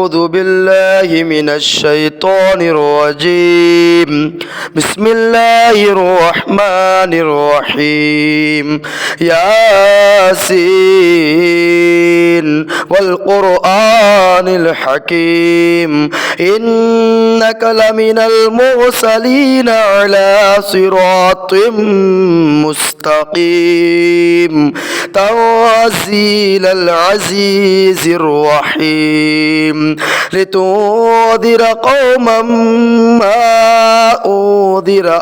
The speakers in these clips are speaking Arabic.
أعوذ بالله من الشيطان الرجيم بسم الله الرحمن الرحيم ياسين والقرآن الحكيم إنك لمن المرسلين على صراط مستقيم تنزيل العزيز الرحيم لتنذر قوما ما أنذر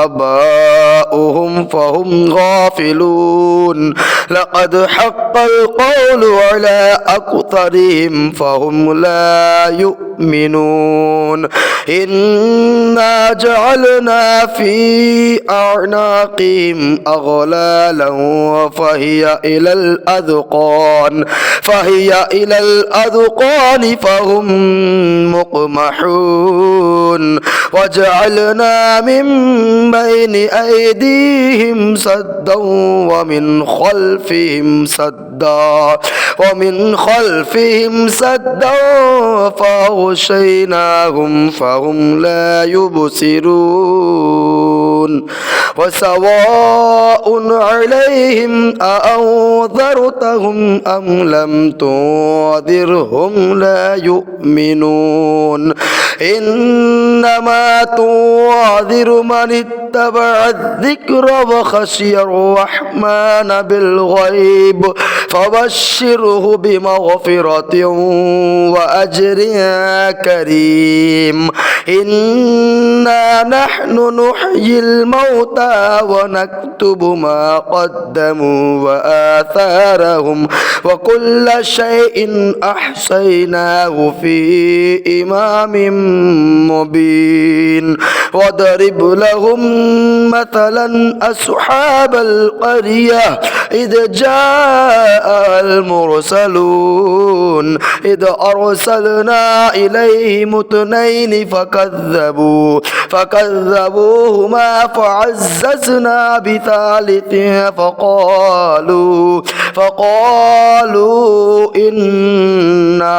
آباؤهم فهم غافلون لقد حق القول على أكثرهم فهم لا يؤمنون إنا جعلنا في أعناقهم أغلالا فهي إلى الأذقان فهم مقمحون وجعلنا من بين أيديهم سدا ومن خلفهم سدا فأغشيناهم فهم لا يبصرون وسواء عليهم أأنذرتهم أم لم تنذرهم لا يؤمنون إنما تنذر من اتبع الذكر وخشي الرحمن بالغيب فبشره بمغفرة وأجر كريم إنا نحن نحيي الموتى ونكتب ما قدموا وآثارهم وكل شيء أحصيناه في إمام مبين واضرب لهم مثلا أصحاب القرية إذ جاء المرسلون إذ أرسلنا إليهم اثنين فكذبوهما فعززنا بثالث فقالوا إنا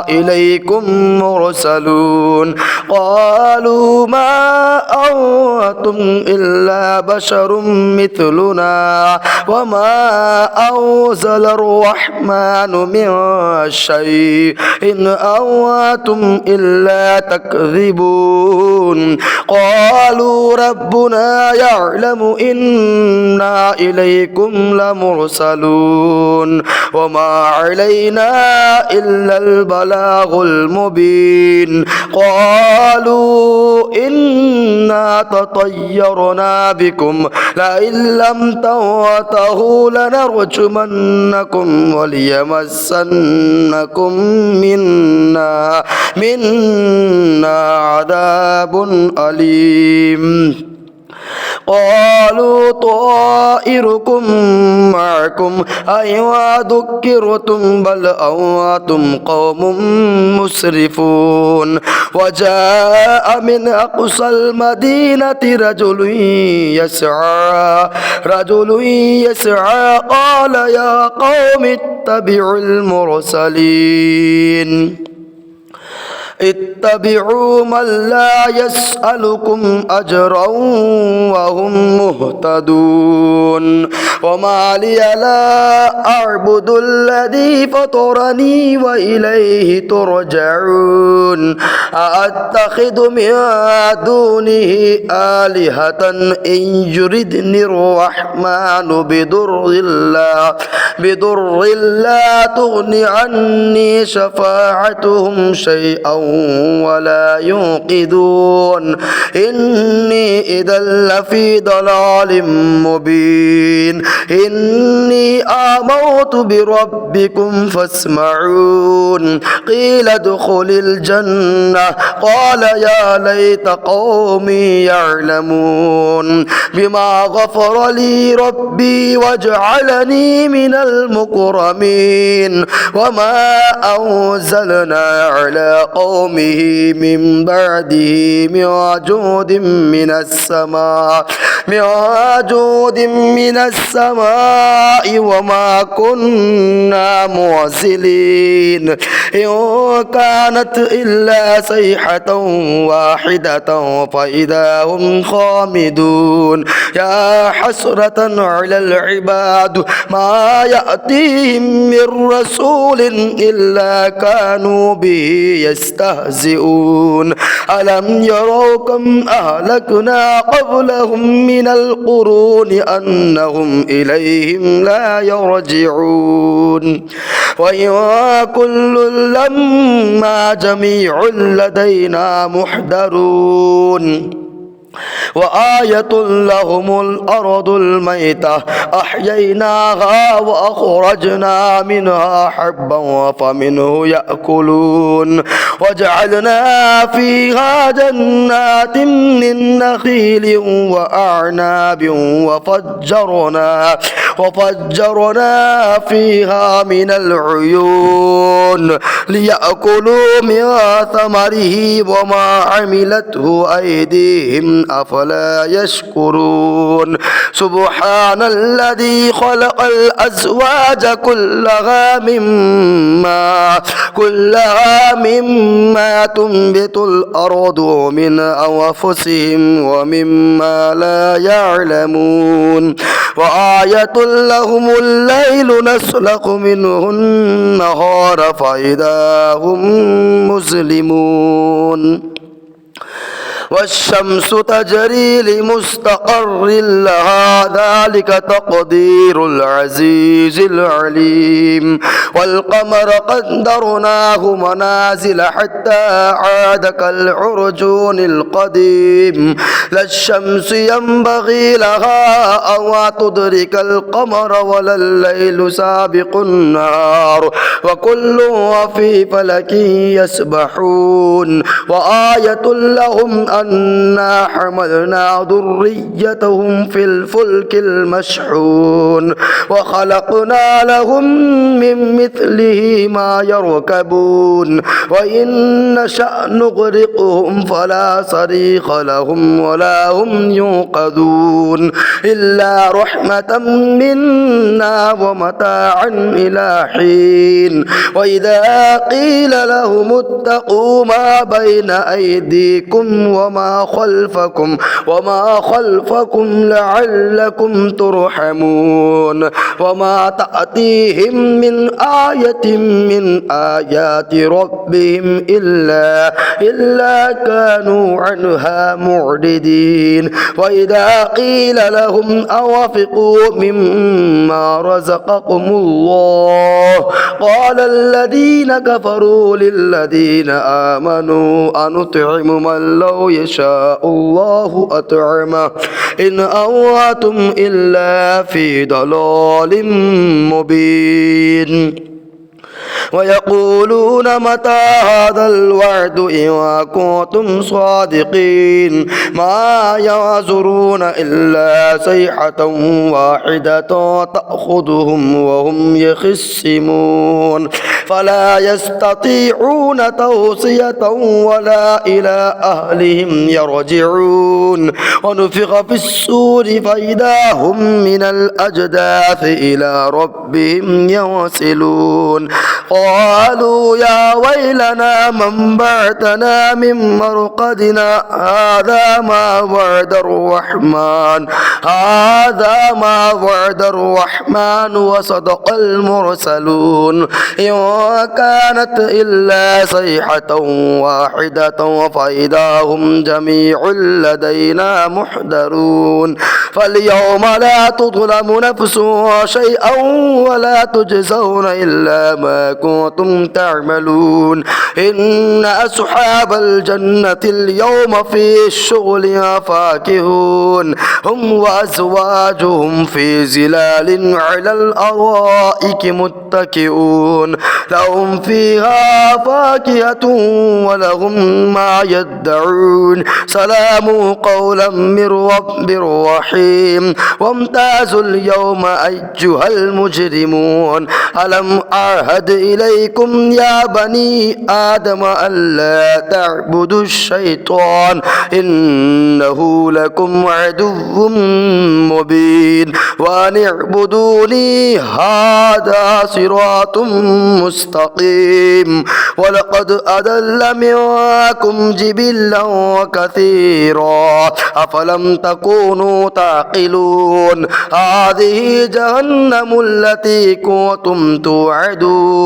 إليكم مرسلون قالوا ما أنتم إلا بشر مثلنا وما أنزل الرحمن من شيء إن أنتم إلا تكذبون قالوا ربنا يعلم إنا إليكم لمرسلون وما علينا إلا البلاغ المبين قالوا إنا تطيرنا بكم لئن لم تنتهوا لنرجمنكم وليمسنكم منا عذاب أليم قالوا طائركم معكم أيوا ذكرتم بل أنتم قوم مسرفون وجاء من أقصى المدينة رجل يسعى قال يا قوم اتبعوا المرسلين اتبعوا من لا يسألكم أجرا وهم مهتدون وما لي لا أعبد الذي فطرني وإليه ترجعون أأتخذ من دونه آلهة إن يردني الرحمن بضر لا تغني عني شفاعتهم شيئا ولا ينقذون إني إذا لفي ضلال مبين إني آمنت بربكم فاسمعون قيل ادخل الجنة قال يا ليت قومي يعلمون بما غفر لي ربي وجعلني من المكرمين وما أنزلنا على قوم قومه من بعده من جود من السماء وما كنا معزلين إن كانت إلا صيحة واحدة فإذا هم خامدون يا حسرة على العباد ما يأتيهم من رسول إلا كانوا به يستهزئون ألم يروا كم أهلكنا قبلهم من القرون أنهم إليهم لا يرجعون وإن كل لما جميع لدينا محضرون وآية لهم الأرض الميتة أحييناها وأخرجنا منها حبا فمنه يأكلون وجعلنا فيها جنات من نخيل وأعناب وفجرنا فيها من العيون ليأكلوا من ثمره وما عملته أيديهم أفلا يشكرون سبحان الذي خلق الأزواج كلها مما تنبت الأرض من أنفسهم ومما لا يعلمون وآية لهم الليل نسلخ منه النهار فإذا هم مظلمون والشمس تجري لمستقر لها ذلك تقدير العزيز العليم والقمر قدرناه منازل حتى عاد كالعرجون القديم لا الشمس ينبغي لها أن تدرك القمر ولا الليل سابق النهار وكل في فلك يسبحون وآية لهم أنا حملنا ذريتهم في الفلك المشحون وخلقنا لهم من مثله ما يركبون وإن نشأ نغرقهم فلا صريخ لهم ولا هم ينقذون إلا رحمة منا ومتاعا إلى حين وإذا قيل لهم اتقوا ما بين أيديكم وما خلفكم لعلكم ترحمون وما تأتيهم من آية من آيات ربهم إلا كانوا عنها معرضين وإذا قيل لهم أنفقوا مما رزقكم الله قال الذين كفروا للذين آمنوا أنطعم من لو يشاء الله أطعمه إن أنتم إلا في ضلال مبين ويقولون متى هذا الوعد إن كنتم صادقين ما يعذرون إلا صيحة واحدة تأخذهم وهم يخصمون فلا يستطيعون توصية ولا إلى أهلهم يرجعون ونفخ في الصور فإذا هم من الأجداث إلى ربهم ينسلون قالوا يا ويلنا من بعثنا من مرقدنا هذا ما وعد الرحمن وصدق المرسلون إن كانت إلا صيحة واحدة فإذا هم جميع لدينا محضرون فاليوم لا تظلم نفس شيئا ولا تجزون إلا ما كنتم تعملون إن أصحاب الجنة اليوم في الشغل فاكهون هم وأزواجهم في ظلال على الأرائك متكئون لهم فيها فاكهة ولهم ما يدعون سلام قولا من رب رحيم وامتازوا اليوم أيها المجرمون ألم أعهد أحد إليكم يا بني آدم ألا تعبدوا الشيطان إنه لكم عدو مبين وأن اعبدوني هذا صراط مستقيم ولقد أضل منكم جبلا كثيرا أفلم تكونوا تعقلون هذه جهنم التي كنتم توعدون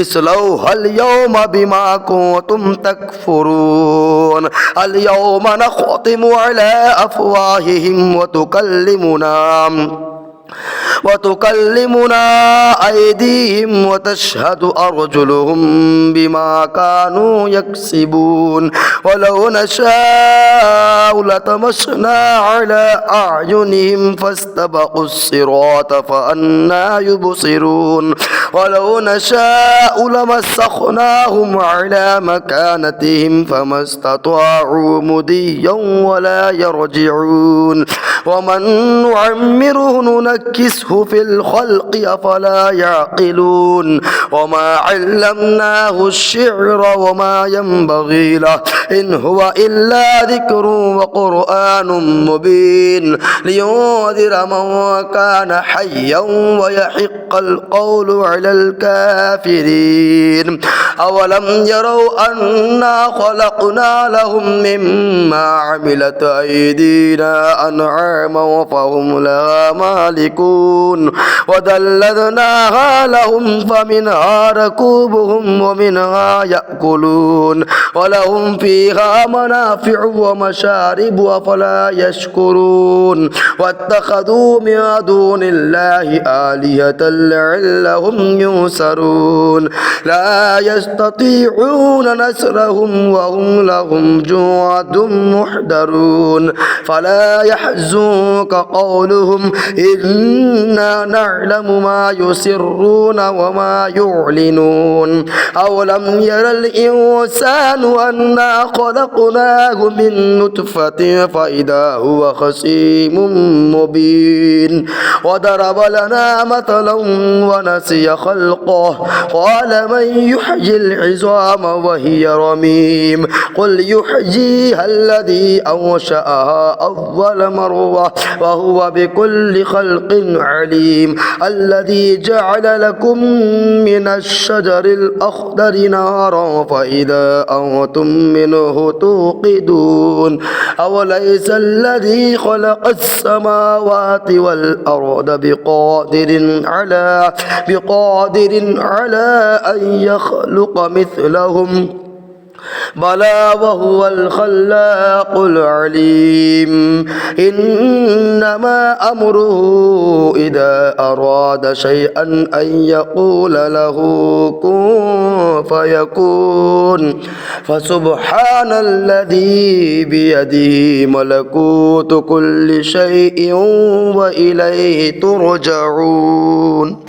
اصلوها اليوم بما كنتم تكفرون اليوم نختم على أفواههم وتكلمنا أيديهم وتشهد أرجلهم بما كانوا يكسبون ولو نشاء لطمسنا على أعينهم فاستبقوا الصراط فأنى يبصرون ولو نشاء لمسخناهم على مكانتهم فما استطاعوا مضيا ولا يرجعون ومن نعمره ننكسه في الخلق أفلا يعقلون وما علمناه الشعر وما ينبغي له إن هو إلا ذكر وقرآن مبين لينذر من كان حيا ويحق القول على الكافرين أولم يروا أنا خلقنا لهم مما عملت أيدينا أنعاما فهم لها مالكون وذللناها لهم فمنها ركوبهم ومنها يأكلون ولهم فيها منافع ومشارب أفلا يشكرون واتخذوا من دون الله آلهة لعلهم ينصرون لا يستطيعون نصرهم وهم لهم جند محضرون فلا يحزنك قولهم إنا نعلم ما يسرون وما يعلنون أولم ير الإنسان أنا خلقناه من نطفة فإذا هو خصيم مبين وضرب لنا مثلا ونسي خلقه قال من يحيي العظام وهي رميم قل يحييها الذي أنشأها أول مرة وهو بكل خلق عليم الذي جعل لكم من الشجر الأخضر نارا فإذا أنتم منه توقدون أوليس الذي خلق السماوات والأرض بقادر على أن يخلق مثلهم بلى وهو الخلاق العليم إنما أمره إذا أراد شيئا أن يقول له كن فيكون فسبحان الذي بيده ملكوت كل شيء وإليه ترجعون